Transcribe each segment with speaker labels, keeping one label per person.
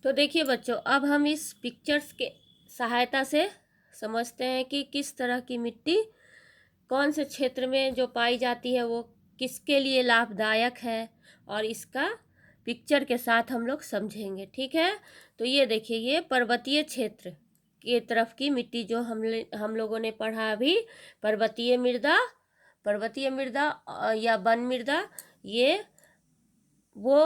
Speaker 1: तो देखिए बच्चों, अब हम इस पिक्चर्स के सहायता से समझते हैं कि किस तरह की मिट्टी कौन से क्षेत्र में जो पाई जाती है वो किसके लिए लाभदायक है, और इसका पिक्चर के साथ हम लोग समझेंगे। ठीक है, तो ये देखिए, ये पर्वतीय क्षेत्र की तरफ की मिट्टी जो हम लोगों ने पढ़ा अभी, पर्वतीय मृदा, पर्वतीय मृदा या वन मृदा, ये वो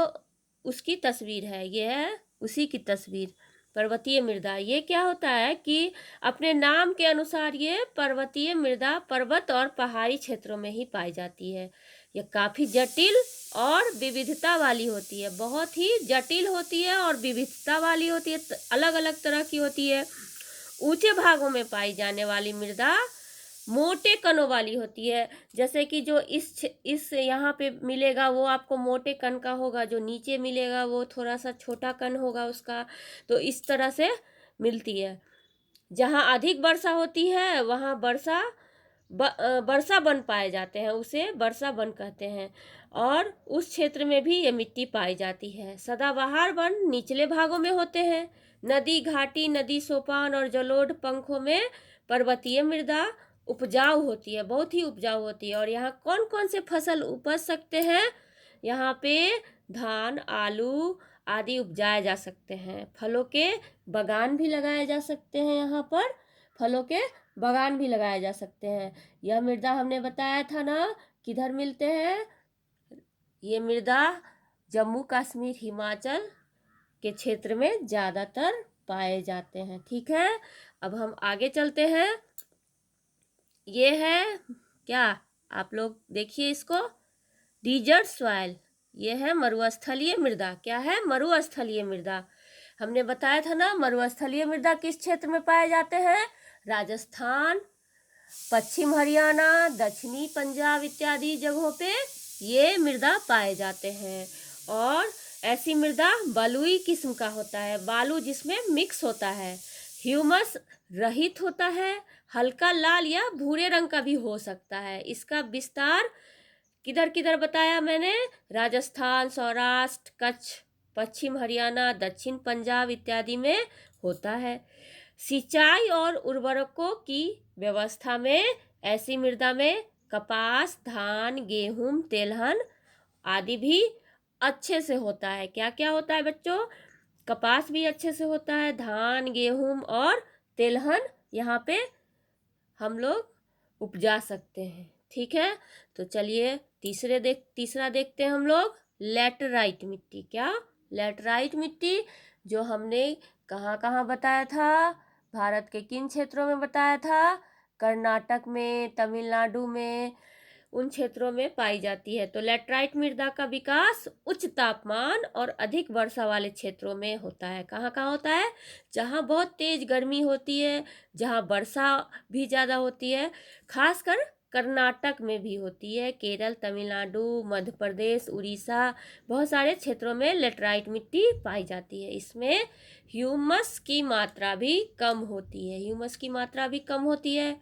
Speaker 1: उसकी तस्वीर है, ये है उसी की तस्वीर। पर्वतीय मृदा ये क्या होता है कि अपने नाम के अनुसार ये पर्वतीय मृदा पर्वत और पहाड़ी क्षेत्रों में ही पाई जाती है। ये काफ़ी जटिल और विविधता वाली होती है, बहुत ही जटिल होती है और विविधता वाली होती है, अलग अलग तरह की होती है। ऊंचे भागों में पाई जाने वाली मृदा मोटे कणों वाली होती है। जैसे कि जो इस यहाँ पे मिलेगा वो आपको मोटे कण का होगा, जो नीचे मिलेगा वो थोड़ा सा छोटा कण होगा उसका। तो इस तरह से मिलती है। जहाँ अधिक वर्षा होती है वहाँ वर्षा वन पाए जाते हैं, उसे वर्षा वन कहते हैं। और उस क्षेत्र में भी ये मिट्टी पाई जाती है। सदाबहार वन निचले भागों में होते हैं। नदी घाटी, नदी सोपान और जलोढ़ पंखों में पर्वतीय मृदा उपजाऊ होती है, बहुत ही उपजाऊ होती है। और यहाँ कौन कौन से फसल उपज सकते हैं? यहाँ पे धान, आलू आदि उपजाए जा सकते हैं। फलों के बागान भी लगाए जा सकते हैं। यहाँ पर फलों के बागान भी लगाए जा सकते हैं। यह मृदा हमने बताया था ना, किधर मिलते हैं? ये मृदा जम्मू कश्मीर, हिमाचल के क्षेत्र में ज़्यादातर पाए जाते हैं। ठीक है, अब हम आगे चलते हैं। ये है क्या, आप लोग देखिए इसको, डिजर्ट सॉइल। ये है मरुस्थलीय मृदा। क्या है? मरुस्थलीय मृदा। हमने बताया था ना, मरुस्थलीय मृदा किस क्षेत्र में पाए जाते हैं? राजस्थान, पश्चिम हरियाणा, दक्षिणी पंजाब इत्यादि जगहों पे ये मृदा पाए जाते हैं। और ऐसी मृदा बलुई किस्म का होता है, बालू जिसमें मिक्स होता है, ह्यूमस रहित होता है, हल्का लाल या भूरे रंग का भी हो सकता है। इसका विस्तार किधर किधर बताया मैंने? राजस्थान, सौराष्ट्र, कच्छ, पश्चिम हरियाणा, दक्षिण पंजाब इत्यादि में होता है। सिंचाई और उर्वरकों की व्यवस्था में ऐसी मृदा में कपास, धान, गेहूं, तेलहन आदि भी अच्छे से होता है। क्या क्या होता है बच्चों? कपास भी अच्छे से होता है, धान, गेहूं और तेलहन यहाँ पे हम लोग उपजा सकते हैं। ठीक है, तो चलिए तीसरा देखते हैं हम लोग, लैटराइट मिट्टी। क्या? लैटराइट मिट्टी, जो हमने कहाँ कहाँ बताया था, भारत के किन क्षेत्रों में बताया था? कर्नाटक में, तमिलनाडु में, उन क्षेत्रों में पाई जाती है। तो लैटराइट मृदा का विकास उच्च तापमान और अधिक वर्षा वाले क्षेत्रों में होता है। कहाँ कहाँ होता है? जहाँ बहुत तेज गर्मी होती है, जहाँ वर्षा भी ज़्यादा होती है। खासकर कर्नाटक में भी होती है, केरल, तमिलनाडु, मध्य प्रदेश, उड़ीसा, बहुत सारे क्षेत्रों में लेटराइट मिट्टी पाई जाती है। इसमें ह्यूमस की मात्रा भी कम होती है, ह्यूमस की मात्रा भी कम होती है।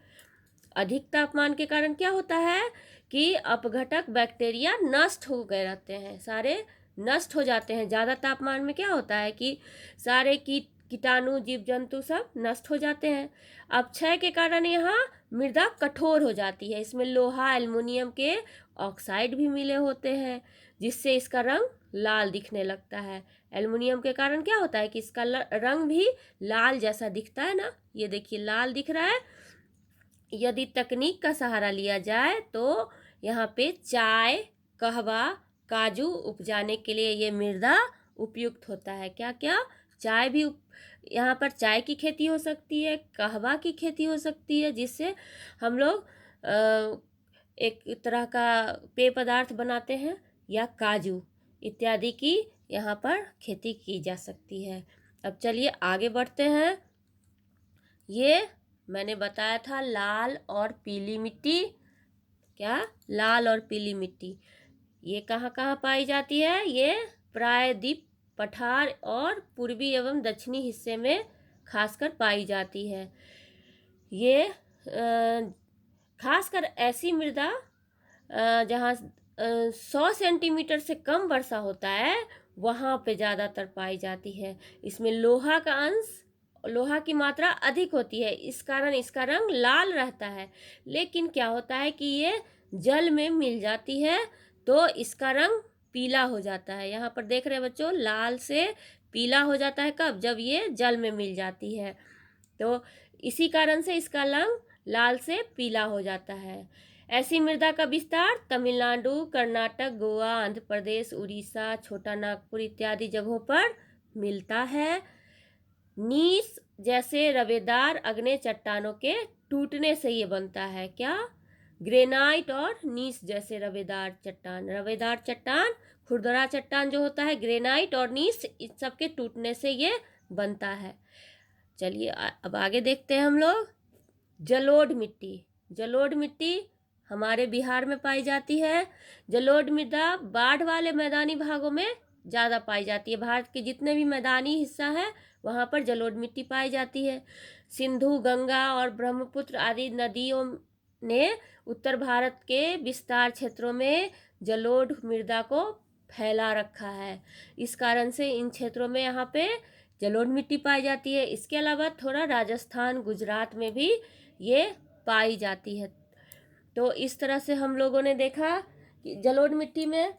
Speaker 1: अधिक तापमान के कारण क्या होता है कि अपघटक बैक्टीरिया नष्ट हो गए रहते हैं, सारे नष्ट हो जाते हैं। ज़्यादा तापमान में क्या होता है कि सारे कीटाणु, जीव जंतु सब नष्ट हो जाते हैं। अपक्षय के कारण यहाँ मृदा कठोर हो जाती है। इसमें लोहा, एल्युमिनियम के ऑक्साइड भी मिले होते हैं, जिससे इसका रंग लाल दिखने लगता है। एल्युमिनियम के कारण क्या होता है कि इसका रंग भी लाल जैसा दिखता है ना, ये देखिए लाल दिख रहा है। यदि तकनीक का सहारा लिया जाए तो यहाँ पे चाय, कहवा, काजू उपजाने के लिए ये मृदा उपयुक्त होता है। क्या क्या? चाय भी यहाँ पर चाय की खेती हो सकती है, कहवा की खेती हो सकती है, जिससे हम लोग एक तरह का पेय पदार्थ बनाते हैं, या काजू इत्यादि की यहाँ पर खेती की जा सकती है। अब चलिए आगे बढ़ते हैं। ये मैंने बताया था लाल और पीली मिट्टी। क्या? लाल और पीली मिट्टी ये कहाँ कहाँ पाई जाती है? ये प्रायद्वीप पठार और पूर्वी एवं दक्षिणी हिस्से में खासकर पाई जाती है। ये खासकर ऐसी मृदा जहाँ 100 सेंटीमीटर से कम वर्षा होता है, वहाँ पे ज़्यादातर पाई जाती है। इसमें लोहा की मात्रा अधिक होती है, इस कारण इसका रंग लाल रहता है। लेकिन क्या होता है कि ये जल में मिल जाती है तो इसका रंग पीला हो जाता है। यहाँ पर देख रहे हैं बच्चों, लाल से पीला हो जाता है कब? जब ये जल में मिल जाती है। तो इसी कारण से इसका रंग लाल से पीला हो जाता है। ऐसी मृदा का विस्तार तमिलनाडु, कर्नाटक, गोवा, आंध्र प्रदेश, उड़ीसा, छोटा नागपुर इत्यादि जगहों पर मिलता है। नीस जैसे रवेदार अग्नेय चट्टानों के टूटने से ये बनता है। क्या? ग्रेनाइट और नीस जैसे रवेदार चट्टान, खुरदरा चट्टान जो होता है, ग्रेनाइट और नीस, इन सब के टूटने से ये बनता है। चलिए अब आगे देखते हैं हम लोग। जलोढ़ मिट्टी हमारे बिहार में पाई जाती है। जलोढ़ मृदा बाढ़ वाले मैदानी भागों में ज़्यादा पाई जाती है। भारत के जितने भी मैदानी हिस्सा है वहाँ पर जलोढ़ मिट्टी पाई जाती है। सिंधु, गंगा और ब्रह्मपुत्र आदि नदियों ने उत्तर भारत के विस्तार क्षेत्रों में जलोढ़ मृदा को फैला रखा है। इस कारण से इन क्षेत्रों में यहाँ पे जलोढ़ मिट्टी पाई जाती है। इसके अलावा थोड़ा राजस्थान, गुजरात में भी ये पाई जाती है। तो इस तरह से हम लोगों ने देखा कि जलोढ़ मिट्टी में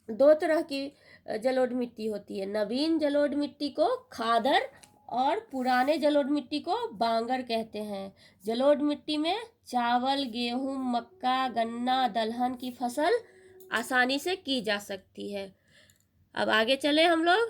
Speaker 1: दो तरह की जलोढ़ मिट्टी होती है। नवीन जलोढ़ मिट्टी को खादर और पुराने जलोढ़ मिट्टी को बांगर कहते हैं। जलोढ़ मिट्टी में चावल, गेहूं, मक्का, गन्ना, दलहन की फसल आसानी से की जा सकती है। अब आगे चले हम लोग।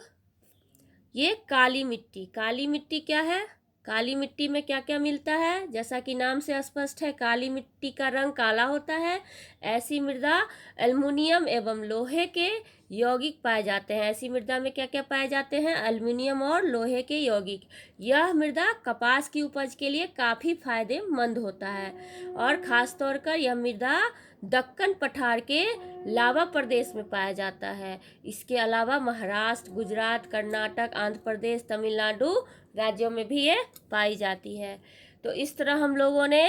Speaker 1: ये काली मिट्टी क्या है? काली मिट्टी में क्या क्या मिलता है? जैसा कि नाम से स्पष्ट है, काली मिट्टी का रंग काला होता है। ऐसी मृदा एल्युमिनियम एवं लोहे के यौगिक पाए जाते हैं। ऐसी मृदा में क्या क्या पाए जाते हैं? एल्युमिनियम और लोहे के यौगिक। यह मृदा कपास की उपज के लिए काफ़ी फायदेमंद होता है और ख़ासतौर पर यह मृदा दक्कन पठार के लावा प्रदेश में पाया जाता है। इसके अलावा महाराष्ट्र, गुजरात, कर्नाटक, आंध्र प्रदेश, तमिलनाडु राज्यों में भी ये पाई जाती है। तो इस तरह हम लोगों ने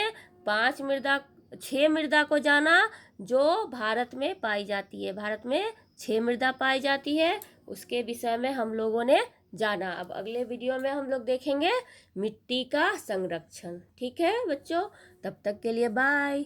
Speaker 1: 6 मृदा को जाना जो भारत में पाई जाती है। भारत में 6 मृदा पाई जाती है, उसके विषय में हम लोगों ने जाना। अब अगले वीडियो में हम लोग देखेंगे मिट्टी का संरक्षण। ठीक है बच्चों, तब तक के लिए बाय।